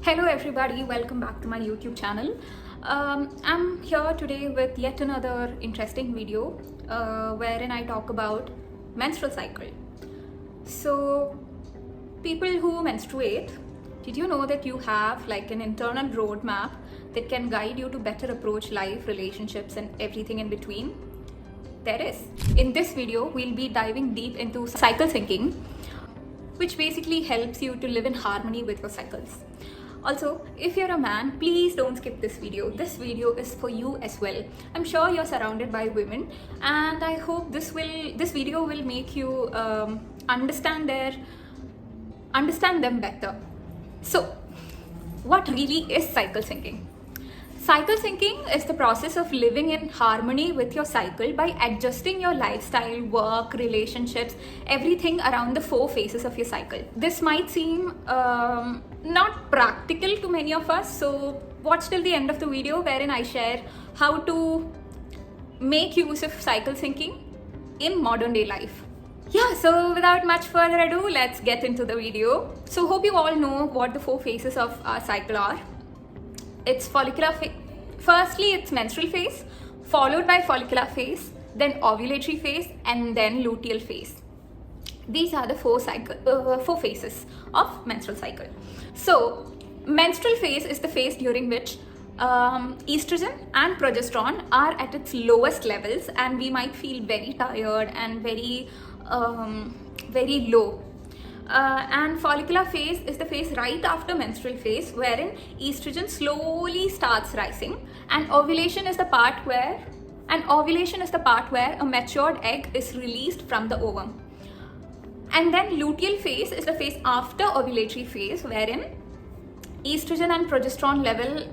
Hello everybody, welcome back to my YouTube channel. I'm here today with yet another interesting video wherein I talk about menstrual cycle. So people who menstruate, did you know that you have like an internal roadmap that can guide you to better approach life, relationships and everything in between? There is. In this video, we'll be diving deep into cycle syncing, which basically helps you to live in harmony with your cycles. Also, if you're a man, please don't skip this video. This video is for you as well. I'm sure you're surrounded by women, and I hope this video will make you understand them better. So, what really is cycle syncing? Cycle syncing is the process of living in harmony with your cycle by adjusting your lifestyle, work, relationships, everything around the 4 phases of your cycle. This might seem not practical to many of us, so watch till the end of the video wherein I share how to make use of cycle syncing in modern day life. Yeah, so without much further ado, let's get into the video. So hope you all know what the 4 phases of our cycle are. It's follicular phase. Firstly, it's menstrual phase, followed by follicular phase, then ovulatory phase, and then luteal phase. These are the 4 phases of menstrual cycle. So, menstrual phase is the phase during which estrogen and progesterone are at its lowest levels, and we might feel very tired and very low. And follicular phase is the phase right after menstrual phase wherein estrogen slowly starts rising, and ovulation is the part where a matured egg is released from the ovum. And then luteal phase is the phase after ovulatory phase wherein estrogen and progesterone level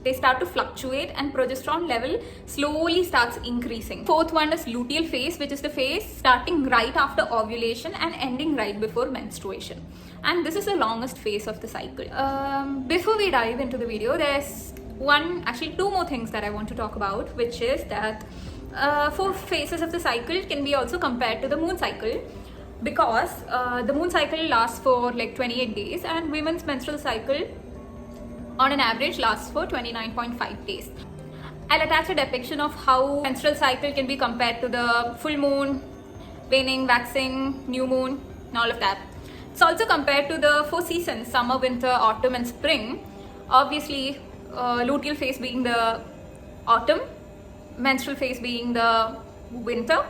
they start to fluctuate and progesterone level slowly starts increasing. 4th one is luteal phase, which is the phase starting right after ovulation and ending right before menstruation. And this is the longest phase of the cycle. Before we dive into the video, there's two more things that I want to talk about, which is that 4 phases of the cycle can be also compared to the moon cycle, because the moon cycle lasts for like 28 days and women's menstrual cycle on an average lasts for 29.5 days. I'll attach a depiction of how menstrual cycle can be compared to the full moon, waning, waxing, new moon, and all of that. It's also compared to the 4 seasons, summer, winter, autumn and spring. Obviously, luteal phase being the autumn, menstrual phase being the winter,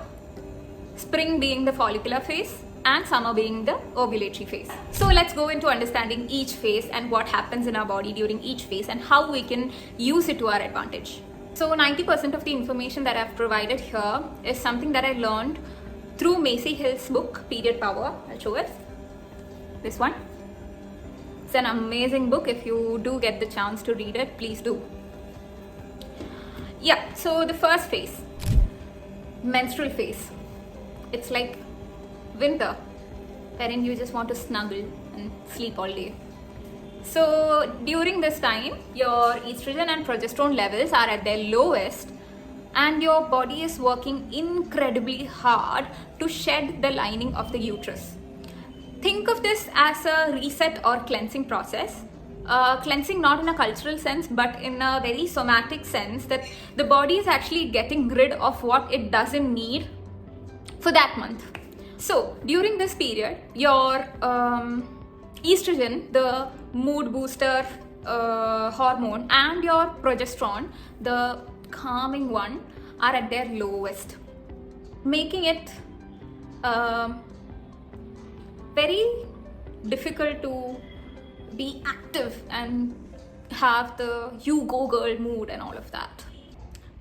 spring being the follicular phase, and summer being the ovulatory phase. So let's go into understanding each phase and what happens in our body during each phase and how we can use it to our advantage. So 90% of the information that I've provided here is something that I learned through Macy Hill's book, Period Power. I'll show it. This one. It's an amazing book. If you do get the chance to read it, please do. Yeah, so the first phase, menstrual phase. It's like winter, wherein you just want to snuggle and sleep all day. So during this time, your estrogen and progesterone levels are at their lowest and your body is working incredibly hard to shed the lining of the uterus. Think of this as a reset or cleansing process. Cleansing not in a cultural sense but in a very somatic sense, that the body is actually getting rid of what it doesn't need for that month. So during this period, your estrogen, the mood booster hormone, and your progesterone, the calming one, are at their lowest, making it very difficult to be active and have the you go girl mood and all of that.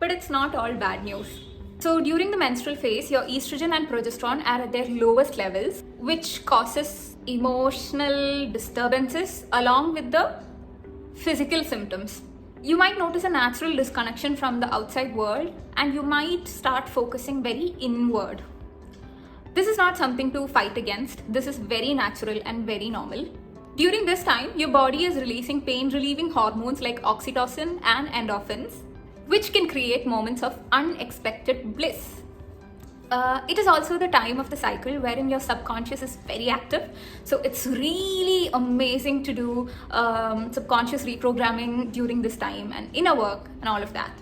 But it's not all bad news. So during the menstrual phase, your estrogen and progesterone are at their lowest levels, which causes emotional disturbances along with the physical symptoms. You might notice a natural disconnection from the outside world and you might start focusing very inward. This is not something to fight against. This is very natural and very normal. During this time, your body is releasing pain-relieving hormones like oxytocin and endorphins, which can create moments of unexpected bliss. It is also the time of the cycle wherein your subconscious is very active. So it's really amazing to do subconscious reprogramming during this time and inner work and all of that.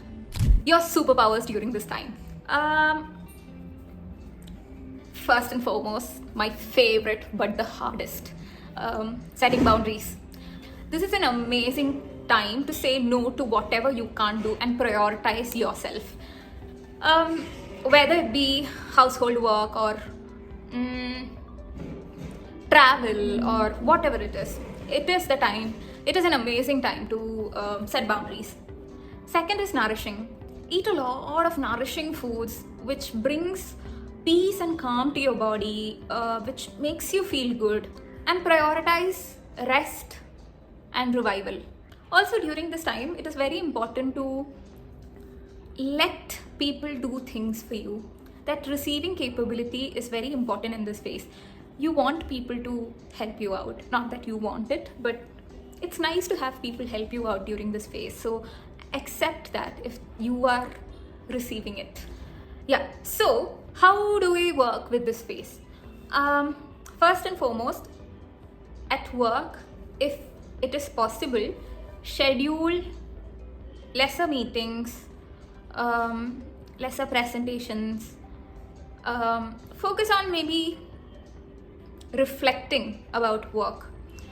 Your superpowers during this time. First and foremost, my favorite but the hardest, setting boundaries. This is an amazing time to say no to whatever you can't do and prioritize yourself. Whether it be household work or travel or whatever it is the time. It is an amazing time to set boundaries. Second is nourishing. Eat a lot of nourishing foods which brings peace and calm to your body, which makes you feel good, and prioritize rest and revival. Also, during this time, it is very important to let people do things for you. That receiving capability is very important in this phase. You want people to help you out, not that you want it, but it's nice to have people help you out during this phase. So accept that if you are receiving it. Yeah, so how do we work with this phase? First and foremost, at work, if it is possible, schedule lesser meetings, lesser presentations, focus on maybe reflecting about work.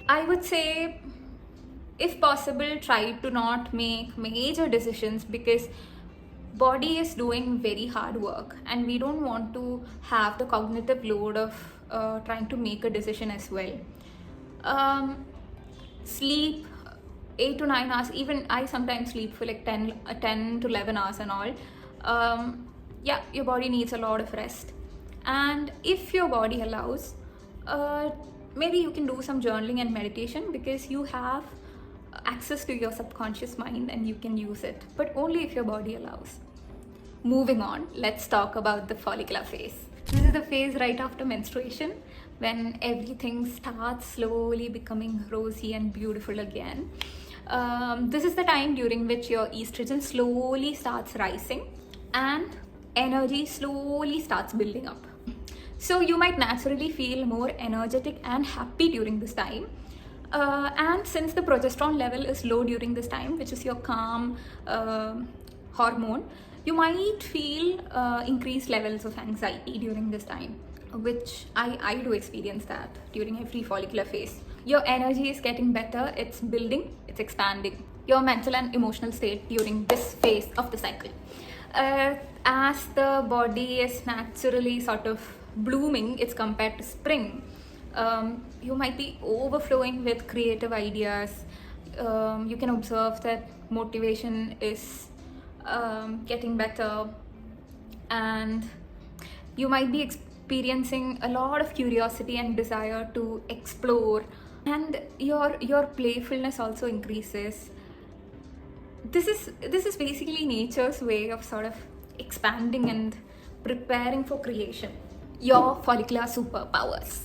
I would say, if possible, try to not make major decisions because body is doing very hard work and we don't want to have the cognitive load of trying to make a decision as well. Sleep 8 to 9 hours. Even I sometimes sleep for like 10 to 11 hours and all. Yeah, your body needs a lot of rest. And if your body allows, maybe you can do some journaling and meditation because you have access to your subconscious mind and you can use it, but only if your body allows. Moving on, let's talk about the follicular phase. This is the phase right after menstruation when everything starts slowly becoming rosy and beautiful again. This is the time during which your estrogen slowly starts rising and energy slowly starts building up. So you might naturally feel more energetic and happy during this time. And since the progesterone level is low during this time, which is your calm hormone, you might feel increased levels of anxiety during this time, which I do experience that during every follicular phase. Your energy is getting better, it's building, it's expanding. Your mental and emotional state during this phase of the cycle. As the body is naturally sort of blooming, it's compared to spring. You might be overflowing with creative ideas. You can observe that motivation is getting better, and you might be experiencing a lot of curiosity and desire to explore, and your playfulness also increases. This is basically nature's way of sort of expanding and preparing for creation. Your follicular superpowers.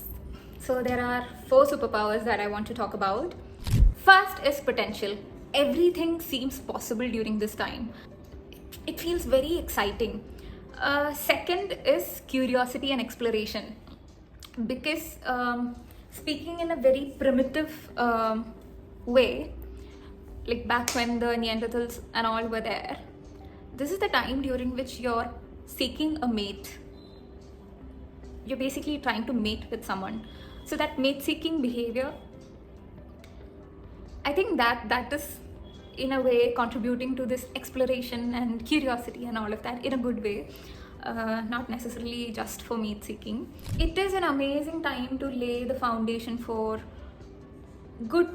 So there are 4 superpowers that I want to talk about. First is potential. Everything seems possible during this time. It feels very exciting. Second is curiosity and exploration. Because speaking in a very primitive way, like back when the Neanderthals and all were there, this is the time during which you're seeking a mate. You're basically trying to mate with someone. So that mate-seeking behavior, I think that is in a way contributing to this exploration and curiosity and all of that in a good way, not necessarily just for mate-seeking. It is an amazing time to lay the foundation for good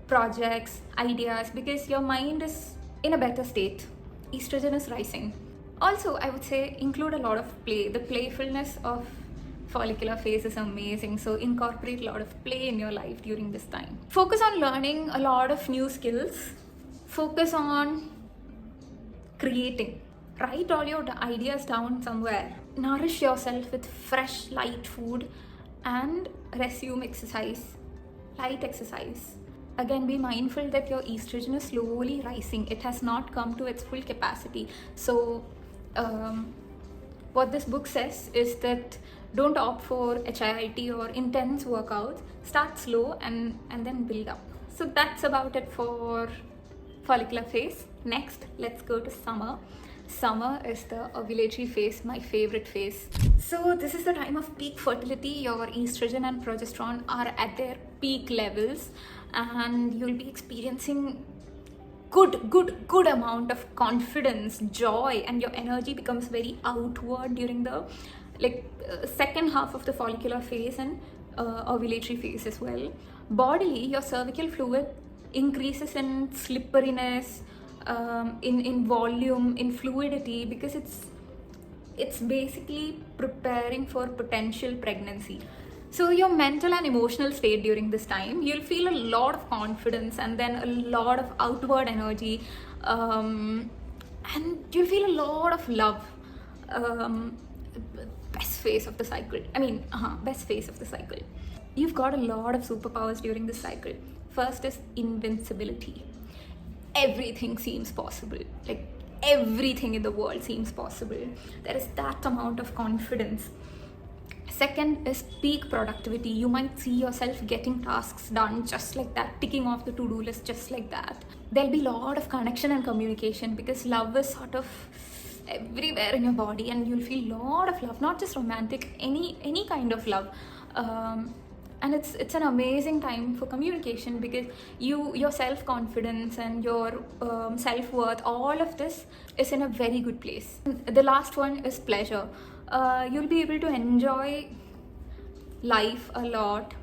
projects, ideas, because your mind is in a better state. Estrogen is rising. Also, I would say include a lot of play. The playfulness of follicular phase is amazing, so incorporate a lot of play in your life during this time. Focus on learning a lot of new skills. Focus on creating. Write all your ideas down somewhere. Nourish yourself with fresh, light food and resume exercise. Light exercise. Again, be mindful that your estrogen is slowly rising. It has not come to its full capacity. So What this book says is that don't opt for HIIT or intense workouts. Start slow and then build up. So that's about it for follicular phase. Next, let's go to summer. Summer is the ovulatory phase, my favorite phase. So this is the time of peak fertility. Your estrogen and progesterone are at their peak levels, and you'll be experiencing good amount of confidence, joy, and your energy becomes very outward during the second half of the follicular phase and ovulatory phase as well. Bodily, your cervical fluid increases in slipperiness, in volume, in fluidity, because it's basically preparing for potential pregnancy. So your mental and emotional state during this time, you'll feel a lot of confidence and then a lot of outward energy, and you'll feel a lot of love. Best phase of the cycle. Best phase of the cycle. You've got a lot of superpowers during this cycle. First is invincibility. Everything seems possible. Like everything in the world seems possible. There is that amount of confidence. Second is peak productivity. You might see yourself getting tasks done just like that, ticking off the to-do list just like that. There'll be a lot of connection and communication because love is sort of everywhere in your body, and you'll feel a lot of love, not just romantic, any kind of love. And it's an amazing time for communication because your self-confidence and your self-worth, all of this is in a very good place. The last one is pleasure. You'll be able to enjoy life a lot.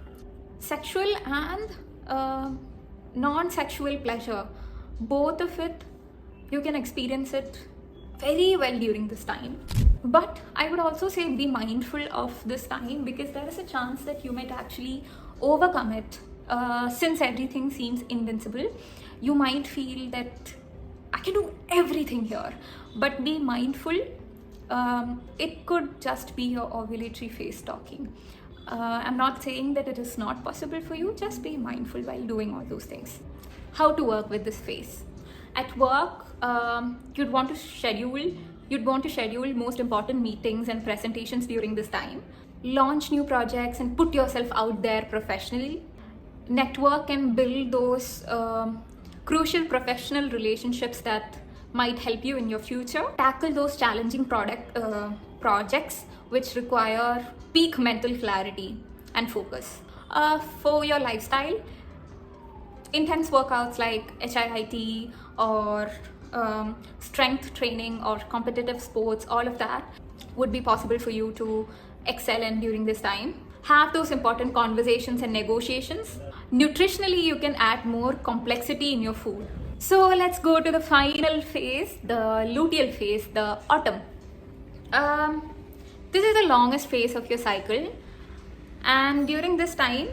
Sexual and non-sexual pleasure, both of it, you can experience it very well during this time. But I would also say be mindful of this time because there is a chance that you might actually overcome it. Since everything seems invincible, you might feel that I can do everything here. But be mindful. It could just be your ovulatory phase talking. I'm not saying that it is not possible for you, just be mindful while doing all those things. How to work with this phase? At work, you'd want to schedule most important meetings and presentations during this time. Launch new projects and put yourself out there professionally. Network and build those crucial professional relationships that might help you in your future. Tackle those challenging projects which require peak mental clarity and focus. For your lifestyle, intense workouts like HIIT or strength training or competitive sports, all of that would be possible for you to excel in during this time. Have those important conversations and negotiations. Nutritionally, you can add more complexity in your food. So let's go to the final phase, the luteal phase, the autumn. This is the longest phase of your cycle, and during this time,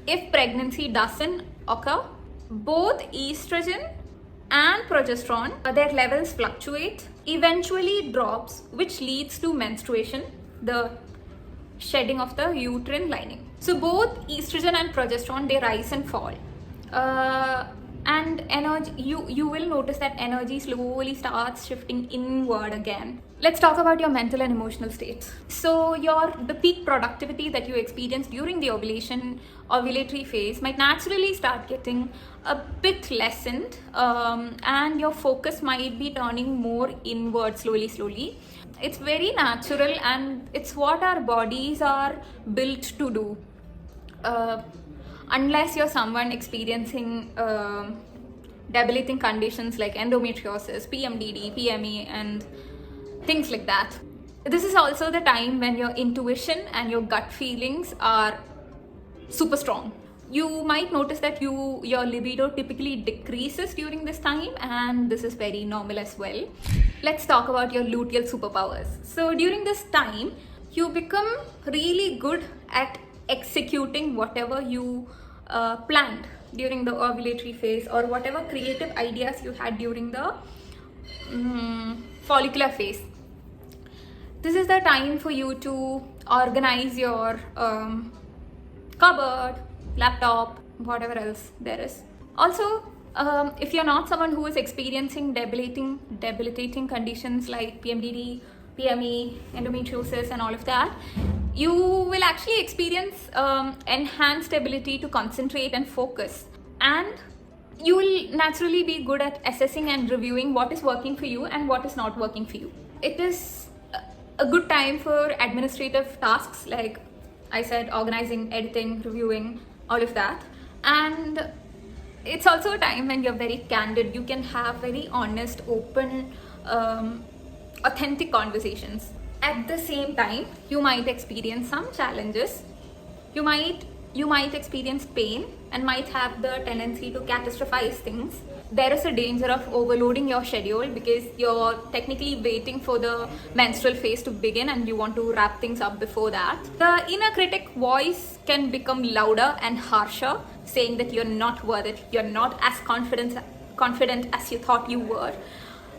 if pregnancy doesn't occur, both estrogen and progesterone, their levels fluctuate, eventually drops, which leads to menstruation, the shedding of the uterine lining. So both estrogen and progesterone, they rise and fall. And energy, you will notice that energy slowly starts shifting inward again. Let's talk about your mental and emotional states. So the peak productivity that you experience during the ovulatory phase might naturally start getting a bit lessened, and your focus might be turning more inward slowly. It's very natural, and it's what our bodies are built to do. Unless you're someone experiencing debilitating conditions like endometriosis, PMDD, PME, and things like that. This is also the time when your intuition and your gut feelings are super strong. You might notice that your libido typically decreases during this time, and this is very normal as well. Let's talk about your luteal superpowers. So during this time, you become really good at executing whatever you planned during the ovulatory phase, or whatever creative ideas you had during the follicular phase. This is the time for you to organize your cupboard, laptop, whatever else there is. Also, if you're not someone who is experiencing debilitating conditions like PMDD, PME, endometriosis, and all of that, you will actually experience enhanced ability to concentrate and focus. And you will naturally be good at assessing and reviewing what is working for you and what is not working for you. It is a good time for administrative tasks, like I said, organizing, editing, reviewing, all of that. And it's also a time when you're very candid. You can have very honest, open, authentic conversations. At the same time, you might experience some challenges. You might experience pain and might have the tendency to catastrophize things. There is a danger of overloading your schedule because you're technically waiting for the menstrual phase to begin and you want to wrap things up before that. The inner critic voice can become louder and harsher, saying that you're not worth it, you're not as confident as you thought you were.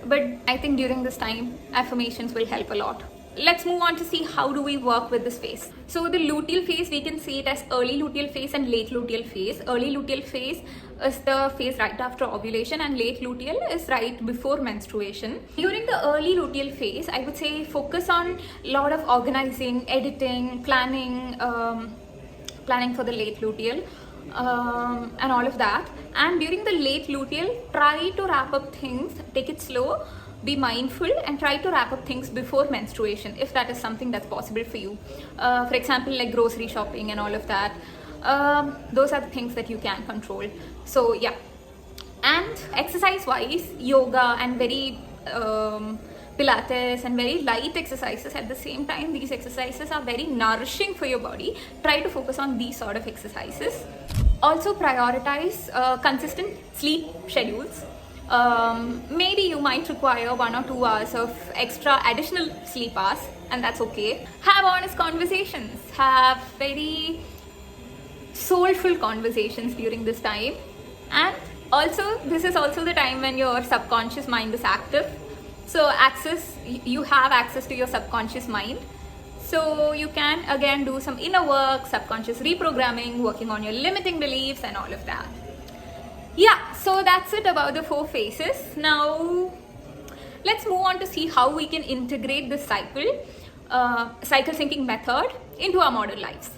But I think during this time, affirmations will help a lot. Let's move on to see how do we work with this phase. So the luteal phase, we can see it as early luteal phase and late luteal phase. Early luteal phase is the phase right after ovulation, and late luteal is right before menstruation. During the early luteal phase, I would say focus on a lot of organizing, editing, planning for the late luteal. And all of that. And during the late luteal, try to wrap up things, take it slow, be mindful, and try to wrap up things before menstruation if that is something that's possible for you. For example, like grocery shopping and all of that. Those are the things that you can control. So yeah. And exercise wise, yoga and very Pilates and very light exercises at the same time. These exercises are very nourishing for your body. Try to focus on these sort of exercises. Also prioritize consistent sleep schedules. Maybe you might require 1 or 2 hours of extra additional sleep hours, and that's okay. Have honest conversations. Have very soulful conversations during this time. And also, this is also the time when your subconscious mind is active. So you have access to your subconscious mind. So you can again do some inner work, subconscious reprogramming, working on your limiting beliefs and all of that. Yeah, so that's it about the 4 phases. Now let's move on to see how we can integrate this cycle syncing method into our modern lives.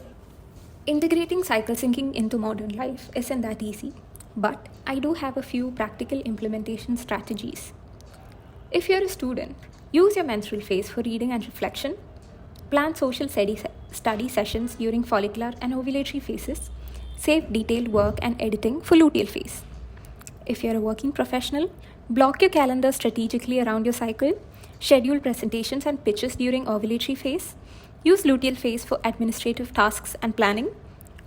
Integrating cycle syncing into modern life isn't that easy, but I do have a few practical implementation strategies. If you're a student, use your menstrual phase for reading and reflection. Plan social study sessions during follicular and ovulatory phases. Save detailed work and editing for luteal phase. If you're a working professional, block your calendar strategically around your cycle. Schedule presentations and pitches during ovulatory phase. Use luteal phase for administrative tasks and planning.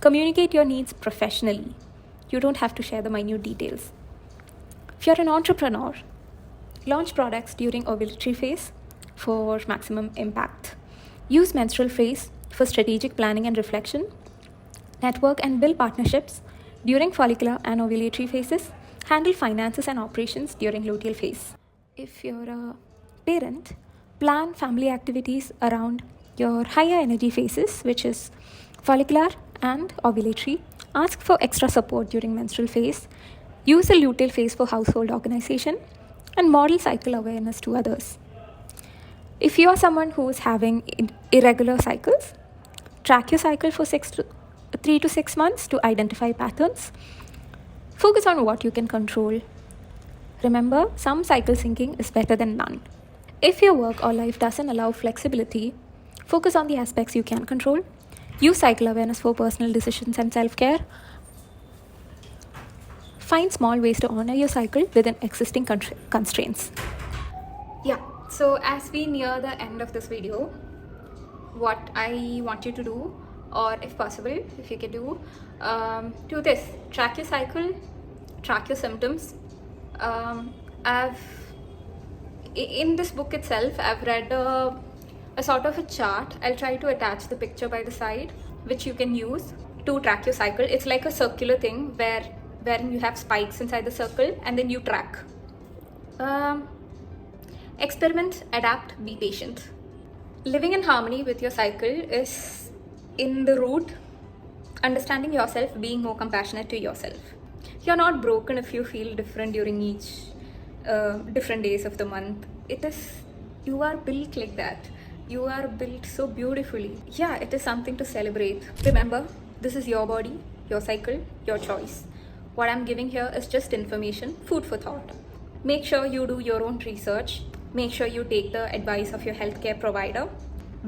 Communicate your needs professionally. You don't have to share the minute details. If you're an entrepreneur, launch products during ovulatory phase for maximum impact. Use menstrual phase for strategic planning and reflection. Network and build partnerships during follicular and ovulatory phases. Handle finances and operations during luteal phase. If you're a parent, plan family activities around your higher energy phases, which is follicular and ovulatory. Ask for extra support during menstrual phase. Use the luteal phase for household organization and model cycle awareness to others. If you are someone who is having irregular cycles, track your cycle for 3 to 6 months to identify patterns. Focus on what you can control. Remember, some cycle syncing is better than none. If your work or life doesn't allow flexibility, focus on the aspects you can control. Use cycle awareness for personal decisions and self-care. Find small ways to honor your cycle within existing constraints. Yeah, so as we near the end of this video, what I want you to do, or if possible, if you can do this: track your cycle, track your symptoms. In this book itself, I've read a sort of a chart. I'll try to attach the picture by the side, which you can use to track your cycle. It's like a circular thing wherein you have spikes inside the circle and then you track. Experiment, adapt, be patient. Living in harmony with your cycle is in the root understanding yourself, being more compassionate to yourself. You're not broken if you feel different during each different days of the month. It is You are built like that. You are built so beautifully. Yeah, it is something to celebrate. Remember, this is your body, your cycle, your choice. What I'm giving here is just information, food for thought. Make sure you do your own research. Make sure you take the advice of your healthcare provider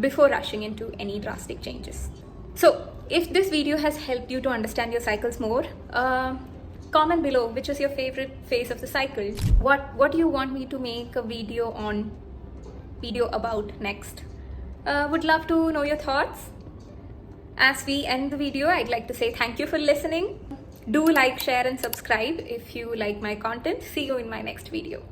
before rushing into any drastic changes. So, if this video has helped you to understand your cycles more, comment below which is your favorite phase of the cycle. What do you want me to make a video about next? Would love to know your thoughts. As we end the video, I'd like to say thank you for listening. Do like, share and subscribe if you like my content. See you in my next video.